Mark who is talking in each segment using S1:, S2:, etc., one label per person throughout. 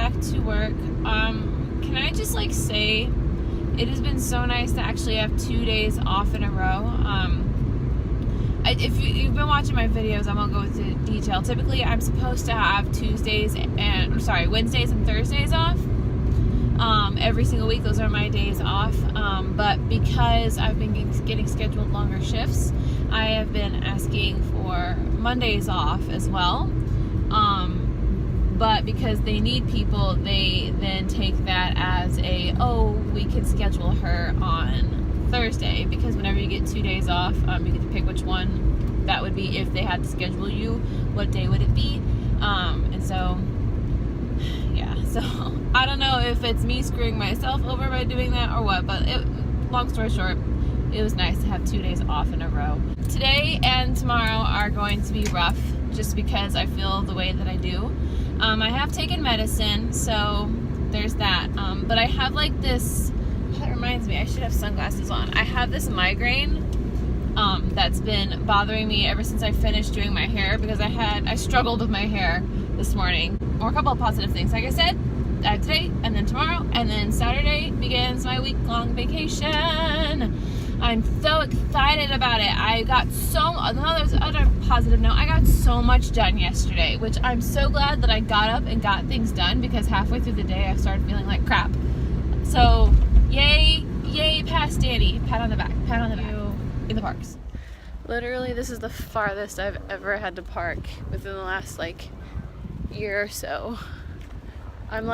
S1: back to work. Can I just like say it has been so nice to actually have 2 days off in a row. If you've been watching my videos, I won't go into detail. Typically, I'm supposed to have Wednesdays and Thursdays off. Every single week, those are my days off. But because I've been getting scheduled longer shifts, I have been asking for Mondays off as well. But because they need people, they then take that as we can schedule her on Thursday, because whenever you get 2 days off, you get to pick which one that would be. If they had to schedule you, what day would it be? And so, yeah, so I don't know if it's me screwing myself over by doing that or what, but long story short, it was nice to have 2 days off in a row. Today and tomorrow are going to be rough, just because I feel the way that I do. I have taken medicine, so there's that. But I have like this, that reminds me, I should have sunglasses on. I have this migraine that's been bothering me ever since I finished doing my hair, because I struggled with my hair this morning. Or a couple of positive things. Like I said, I have today, and then tomorrow, and then Saturday begins my week-long vacation. I'm so excited about it. Another positive note, I got so much done yesterday, which I'm so glad that I got up and got things done, because halfway through the day I started feeling like crap. So, yay past Dani. Pat on the back in the parks. Literally, this is the farthest I've ever had to park within the last year or so. I'm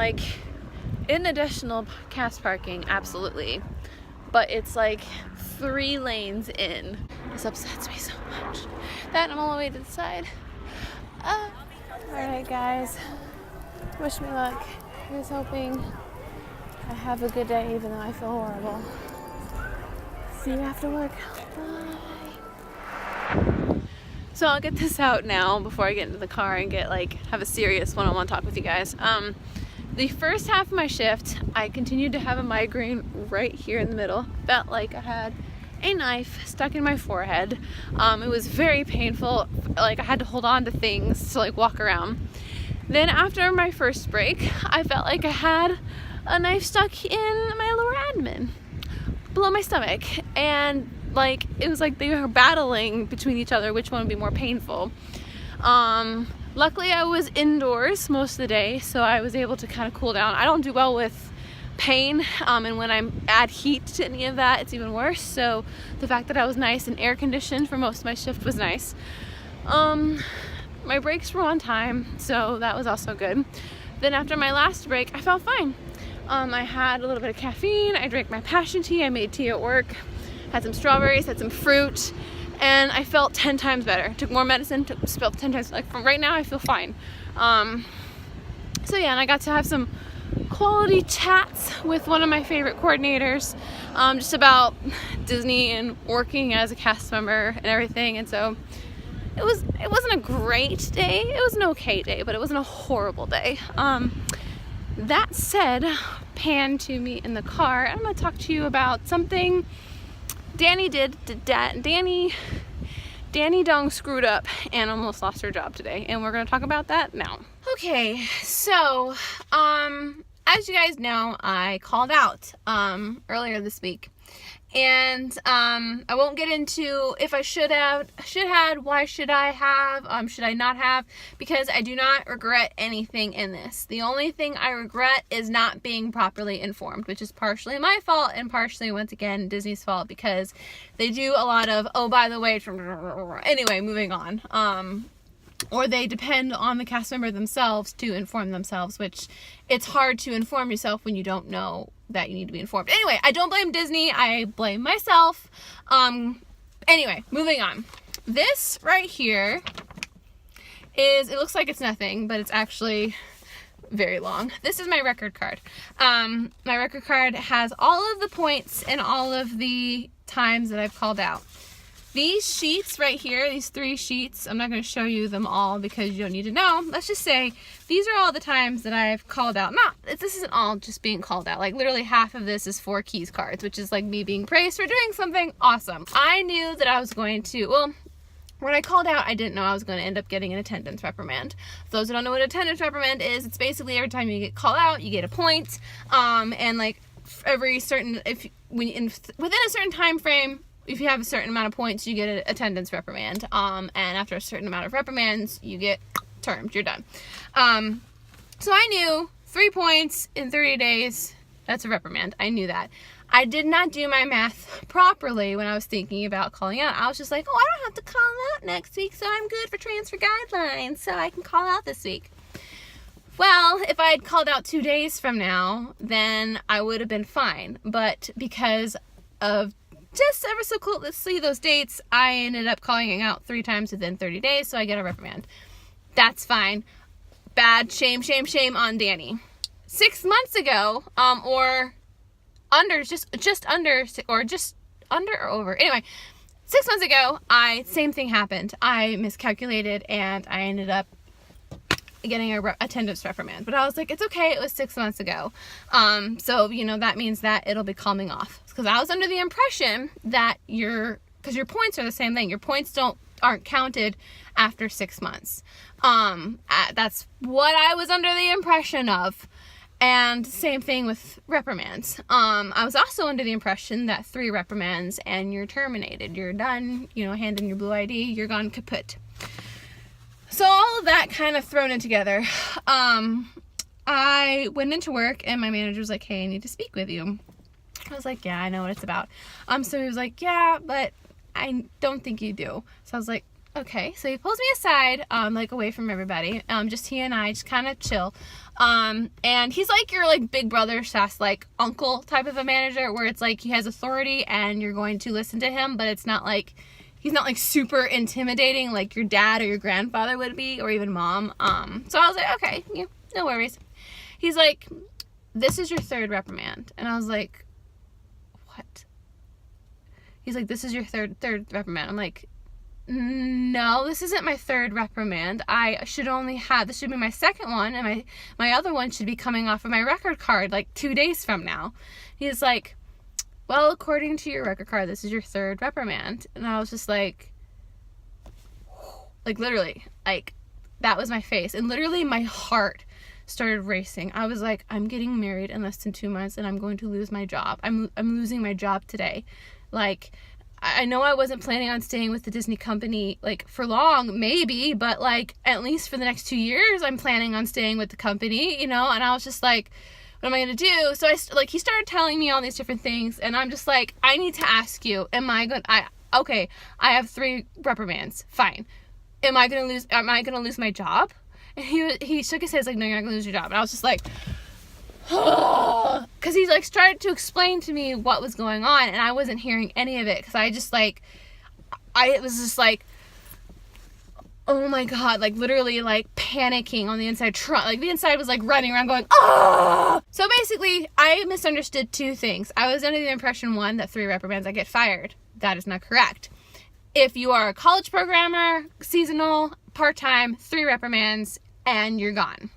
S1: in additional cast parking, absolutely, but it's 3 lanes in. This upsets me so much. That, I'm all the way to the side. Alright guys, wish me luck. Here's hoping I have a good day, even though I feel horrible. See you after work. Bye. So I'll get this out now before I get into the car and have a serious one-on-one talk with you guys. The first half of my shift, I continued to have a migraine right here in the middle. Felt like I had a knife stuck in my forehead. It was very painful. I had to hold on to things to walk around. Then after my first break, I felt like I had a knife stuck in my lower abdomen, below my stomach, and it was like they were battling between each other, which one would be more painful. Luckily I was indoors most of the day, so I was able to kind of cool down. I don't do well with pain, and when I add heat to any of that, it's even worse. So the fact that I was nice and air conditioned for most of my shift was nice. My breaks were on time, so that was also good. Then after my last break, I felt fine. I had a little bit of caffeine, I drank my passion tea, I made tea at work, had some strawberries, had some fruit, and I felt 10 times better. Took more medicine, felt 10 times, from right now I feel fine. So yeah, and I got to have some quality chats with one of my favorite coordinators, just about Disney and working as a cast member and everything. And so it wasn't a great day, it was an okay day, but it wasn't a horrible day. That said, pan to me in the car, I'm going to talk to you about something Dani did. Dani Dong screwed up and almost lost her job today, and we're going to talk about that now. Okay, so as you guys know, I called out earlier this week, and I won't get into if I should have, why should I have, should I not have, because I do not regret anything in this. The only thing I regret is not being properly informed, which is partially my fault and partially, once again, Disney's fault, because they do a lot of, oh, by the way, anyway, moving on. Or they depend on the cast member themselves to inform themselves, which it's hard to inform yourself when you don't know that you need to be informed. Anyway, I don't blame Disney, I blame myself. Anyway, moving on. This right here it looks like it's nothing, but it's actually very long. This is my record card. My record card has all of the points and all of the times that I've called out. These sheets right here, these 3 sheets, I'm not going to show you them all because you don't need to know. Let's just say these are all the times that I've called out. This isn't all just being called out. Literally half of this is 4 keys cards, which is me being praised for doing something awesome. I knew that I was going to, When I called out, I didn't know I was going to end up getting an attendance reprimand. For those who don't know what attendance reprimand is, it's basically every time you get called out, you get a point. And like every certain, within a certain time frame, if you have a certain amount of points, you get an attendance reprimand. And after a certain amount of reprimands, you get termed. You're done. So I knew 3 points in 30 days, that's a reprimand. I knew that. I did not do my math properly when I was thinking about calling out. I was just like, oh, I don't have to call out next week, so I'm good for transfer guidelines, so I can call out this week. Well, if I had called out 2 days from now, then I would have been fine. But because of just ever so closely those dates, I ended up calling out 3 times within 30 days, so I get a reprimand. That's fine. Bad, shame on Dani. 6 months ago, or under, just under or over. Anyway, 6 months ago, same thing happened. I miscalculated and I ended up getting a attendance reprimand. But I was like, it's okay. It was 6 months ago. So, that means that it'll be calming off. Because I was under the impression that because your points are the same thing. Your points aren't counted after 6 months. That's what I was under the impression of. And same thing with reprimands. I was also under the impression that 3 reprimands and you're terminated. You're done, hand in your blue ID, you're gone kaput. So all of that kind of thrown in together. I went into work and my manager was like, hey, I need to speak with you. I was like, yeah, I know what it's about. So he was like, yeah, but I don't think you do. So I was like, okay. So he pulls me aside, away from everybody. Just he and I just kind of chill. And he's like your big brother / uncle type of a manager where it's like he has authority and you're going to listen to him, but it's not like he's not super intimidating like your dad or your grandfather would be, or even mom. So I was like, okay, yeah, no worries. He's like, this is your 3rd reprimand. And I was like, what? He's like, this is your third reprimand. I'm like, no, this isn't my 3rd reprimand. This should be my 2nd one, and my other one should be coming off of my record card 2 days from now. He's like, well, according to your record card, this is your 3rd reprimand. And I was just literally, that was my face. And literally my heart started racing. I was like, I'm getting married in less than 2 months and I'm going to lose my job. I'm losing my job today. I know I wasn't planning on staying with the Disney company, for long, maybe, but, at least for the next 2 years, I'm planning on staying with the company, and I was just like, what am I going to do? So he started telling me all these different things, and I'm just like, I need to ask you, I have 3 reprimands, fine. Am I going to lose my job? And he shook his head, no, you're not going to lose your job. And I was just like, because he started to explain to me what was going on, and I wasn't hearing any of it because I was just oh my god, literally panicking on the inside. The inside was running around going, oh. So basically I misunderstood 2 things. I was under the impression, 1, that 3 reprimands I get fired. That is not correct. If you are a college programmer, seasonal, part-time, 3 reprimands and you're gone.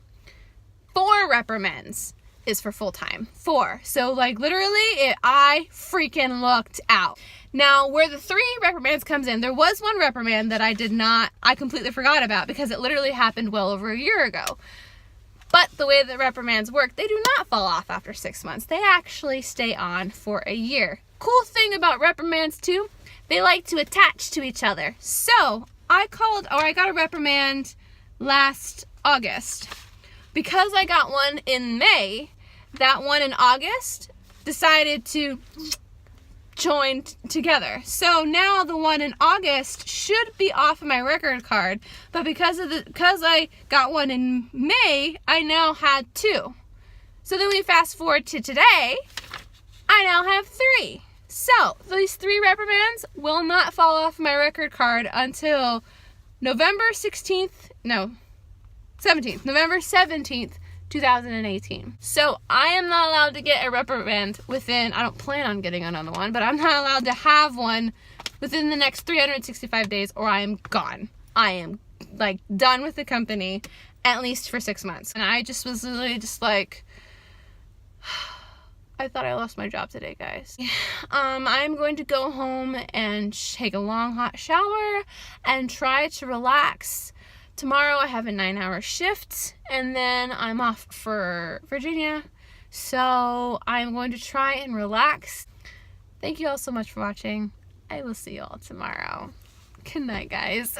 S1: 4 reprimands is for full-time. 4. So literally I freaking looked out. Now where the 3 reprimands comes in, there was 1 reprimand that I completely forgot about because it literally happened well over a year ago. But the way that reprimands work, they do not fall off after 6 months. They actually stay on for a year. Cool thing about reprimands too, they like to attach to each other. So I got a reprimand last August. Because I got one in May, that one in August decided to join together. So now the one in August should be off of my record card, but because I got one in May, I now had 2. So then we fast forward to today, I now have 3. So these 3 reprimands will not fall off my record card until November 17th, 2018. So I am not allowed to get a reprimand I don't plan on getting another one, but I'm not allowed to have one within the next 365 days or I am gone. I am done with the company, at least for 6 months. And I just was literally just I thought I lost my job today, guys. I'm going to go home and take a long hot shower and try to relax. Tomorrow I have a 9-hour shift and then I'm off for Virginia. So I'm going to try and relax. Thank you all so much for watching. I will see you all tomorrow. Good night, guys.